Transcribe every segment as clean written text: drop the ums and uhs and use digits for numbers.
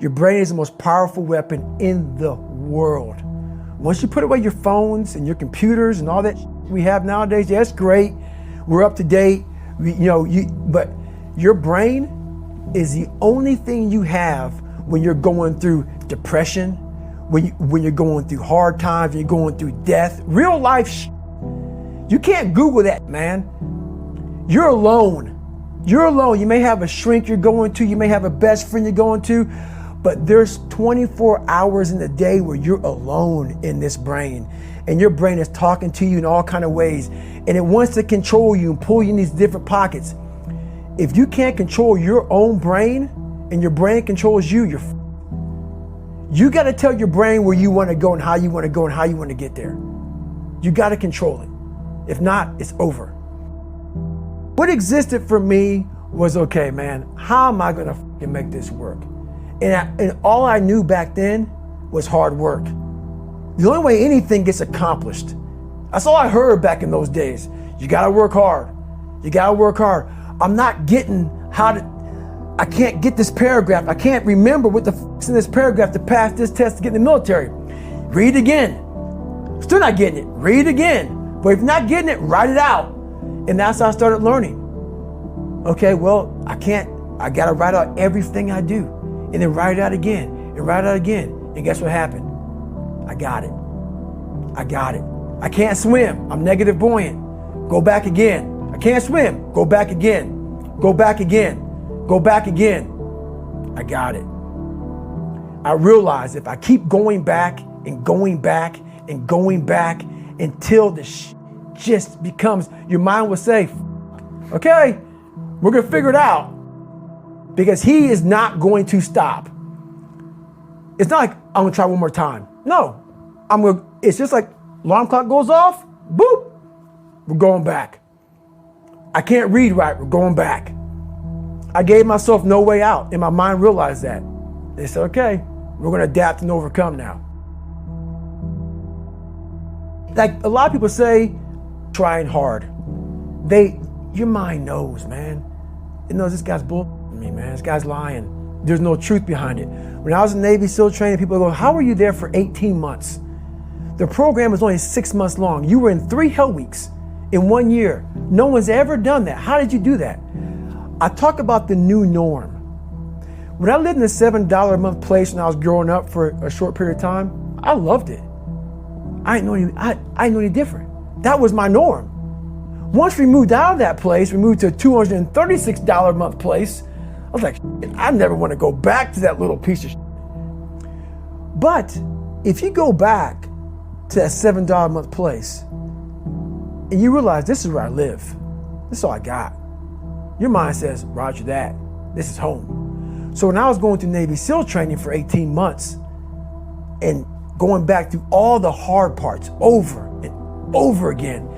Your brain is the most powerful weapon in the world. Once you put away your phones and your computers and all that we have nowadays, yeah, it's great. We're up to date. But your brain is the only thing you have when you're going through depression, when you're going through hard times, when you're going through death, real life. You can't Google that, man. You're alone. You're alone. You may have a shrink you're going to, you may have a best friend you're going to, but there's 24 hours in the day where you're alone in this brain, and your brain is talking to you in all kinds of ways, and it wants to control you and pull you in these different pockets. If you can't control your own brain and your brain controls you, you got to tell your brain where you want to go and how you want to go and how you want to get there. You got to control it. If not, it's over. What existed for me was, okay, man, how am I going to make this work? And all I knew back then was hard work. The only way anything gets accomplished. That's all I heard back in those days. You got to work hard. You got to work hard. I'm not getting I can't get this paragraph. I can't remember what the is in this paragraph to pass this test to get in the military. Read again. Still not getting it. Read again. But if you're not getting it, write it out. And that's how I started learning. Okay, well, I got to write out everything I do. And then write it out again. And write it out again. And guess what happened? I got it. I can't swim. I'm negative buoyant. Go back again. I can't swim. Go back again. Go back again. Go back again. I got it. I realized if I keep going back and going back and going back until the just becomes, your mind will say, okay, we're going to figure it out, because he is not going to stop. It's not like I'm going to try one more time. No, it's just like alarm clock goes off, boop, we're going back. I can't read right, we're going back. I gave myself no way out, and my mind realized that. They said, okay, we're going to adapt and overcome now. Like a lot of people say, trying hard. Your mind knows, man. It knows this guy's bullshitting me, man. This guy's lying. There's no truth behind it. When I was in Navy SEAL training, people go, how were you there for 18 months? The program was only 6 months long. You were in 3 hell weeks in 1 year. No one's ever done that. How did you do that? I talk about the new norm. When I lived in a $7 a month place when I was growing up for a short period of time, I loved it. I didn't know any different. That was my norm. Once we moved out of that place, we moved to a $236 a month place. I was like, I never want to go back to that little piece of shit. But if you go back to that $7 a month place and you realize this is where I live, this is all I got, your mind says, roger that, this is home. So when I was going through Navy SEAL training for 18 months and going back through all the hard parts over and over again,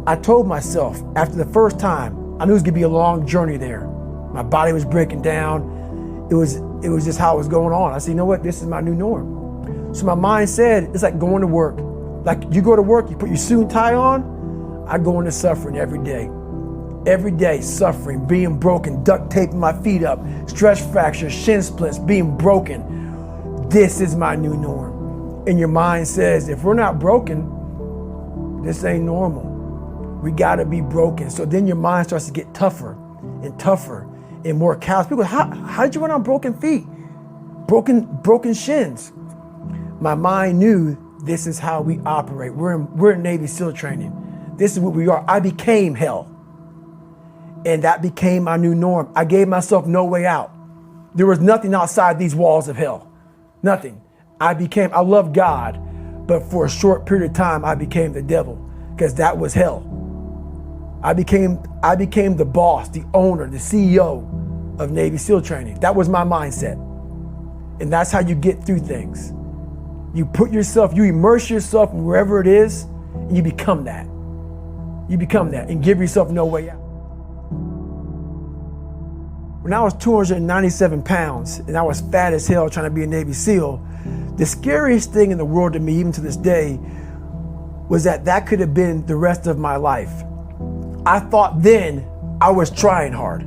I told myself after the first time, I knew it was gonna be a long journey there. My body was breaking down. It was just how it was going on. I said, you know what, this is my new norm. So my mind said, it's like going to work. Like you go to work, you put your suit and tie on, I go into suffering every day. Every day suffering, being broken, duct taping my feet up, stress fractures, shin splints, being broken. This is my new norm. And your mind says, if we're not broken, this ain't normal. We gotta be broken. So then your mind starts to get tougher and tougher and more callous. People go, how did you run on broken feet? Broken shins. My mind knew this is how we operate. We're in Navy SEAL training. This is what we are. I became hell. And that became my new norm. I gave myself no way out. There was nothing outside these walls of hell. Nothing. I loved God, but for a short period of time, I became the devil, because that was hell. I became the boss, the owner, the CEO of Navy SEAL training. That was my mindset. And that's how you get through things. You immerse yourself in wherever it is, and you become that. You become that and give yourself no way out. When I was 297 pounds and I was fat as hell trying to be a Navy SEAL, the scariest thing in the world to me, even to this day, was that could have been the rest of my life. I thought then I was trying hard.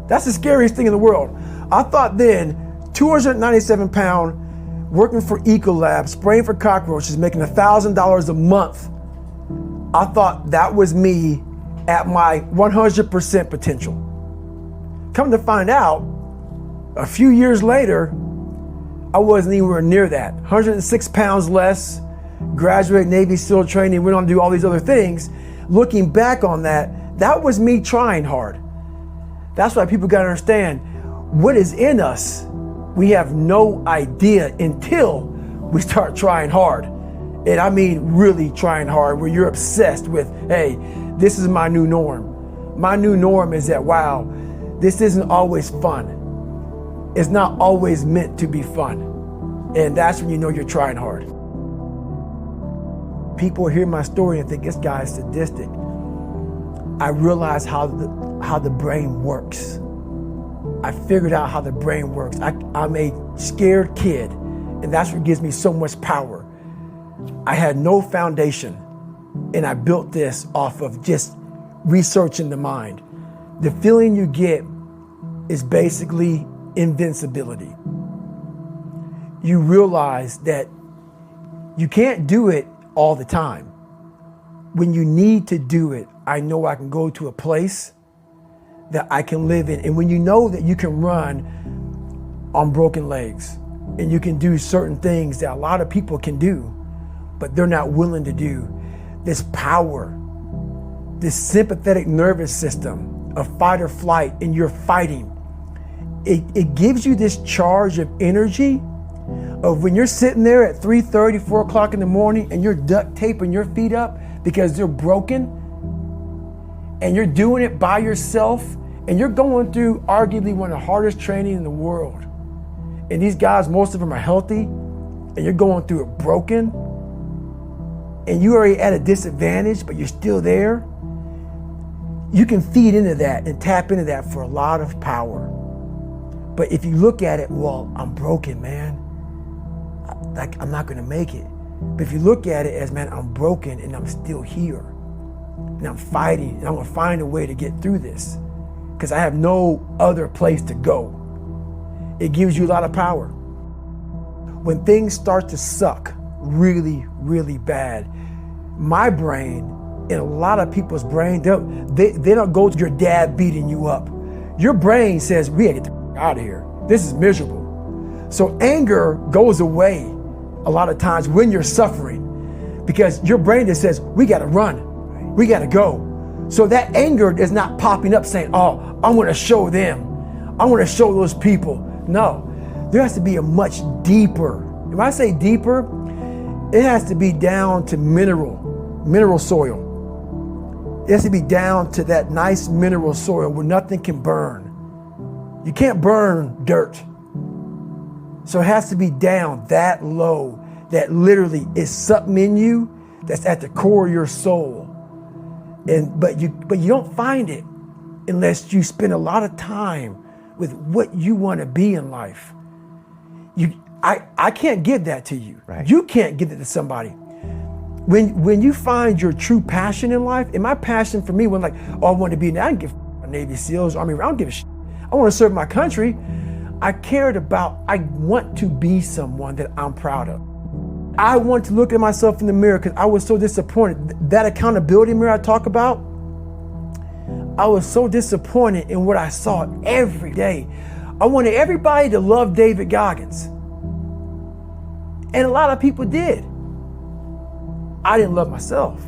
That's the scariest thing in the world. I thought then 297 pound, working for Ecolab, spraying for cockroaches, making $1,000 a month. I thought that was me at my 100% potential. Come to find out, a few years later, I wasn't anywhere near that. 106 pounds less, graduated Navy SEAL training, went on to do all these other things. Looking back on that, that was me trying hard. That's why people gotta understand, what is in us, we have no idea until we start trying hard. And I mean really trying hard, where you're obsessed with, hey, this is my new norm. My new norm is that, wow, this isn't always fun. It's not always meant to be fun. And that's when you know you're trying hard. People hear my story and think this guy is sadistic. I realized how the brain works. I figured out how the brain works. I'm a scared kid, and that's what gives me so much power. I had no foundation, and I built this off of just researching the mind. The feeling you get is basically invincibility. You realize that you can't do it all the time. When you need to do it, I know I can go to a place that I can live in. And when you know that you can run on broken legs and you can do certain things that a lot of people can do, but they're not willing to do, this power, this sympathetic nervous system of fight or flight, and you're fighting, it gives you this charge of energy of when you're sitting there at 3:30, 4 o'clock in the morning and you're duct taping your feet up because they're broken, and you're doing it by yourself, and you're going through arguably one of the hardest training in the world. And these guys, most of them are healthy, and you're going through it broken, and you're already at a disadvantage, but you're still there. You can feed into that and tap into that for a lot of power. But if you look at it, well, I'm broken, man. I'm not gonna make it. But if you look at it as, man, I'm broken and I'm still here, and I'm fighting, and I'm gonna find a way to get through this because I have no other place to go. It gives you a lot of power. When things start to suck really, really bad, my brain and a lot of people's brain, they don't go to your dad beating you up. Your brain says, we gotta get the out of here. This is miserable. So anger goes away a lot of times when you're suffering, because your brain just says, we gotta run, we gotta go. So that anger is not popping up saying, oh, I'm gonna show them, I'm gonna show those people. No, there has to be a much deeper, if I say deeper, it has to be down to mineral soil. It has to be down to that nice mineral soil where nothing can burn. You can't burn dirt. So it has to be down that low, that literally is something in you that's at the core of your soul. But you don't find it unless you spend a lot of time with what you want to be in life. I can't give that to you. Right. You can't give it to somebody. When you find your true passion in life, and my passion for me wasn't like, oh, I want to be, I didn't give a Navy SEALs, Army, I don't give a shit. I want to serve my country. I want to be someone that I'm proud of. I want to look at myself in the mirror because I was so disappointed. That accountability mirror I talk about, I was so disappointed in what I saw every day. I wanted everybody to love David Goggins. And a lot of people did. I didn't love myself.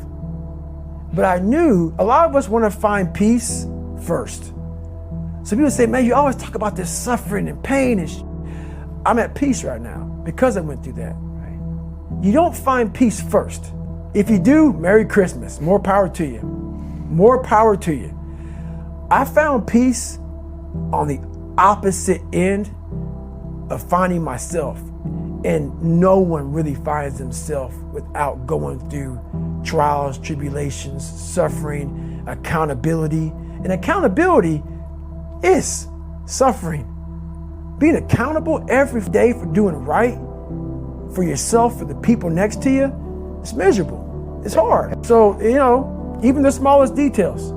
But I knew a lot of us want to find peace first. So people say, man, you always talk about this suffering and pain and I'm at peace right now because I went through that. Right? You don't find peace first. If you do, Merry Christmas. More power to you. More power to you. I found peace on the opposite end of finding myself. And no one really finds themselves without going through trials, tribulations, suffering, accountability. And accountability is suffering. Being accountable every day for doing right for yourself, for the people next to you, it's miserable. It's hard. So, even the smallest details.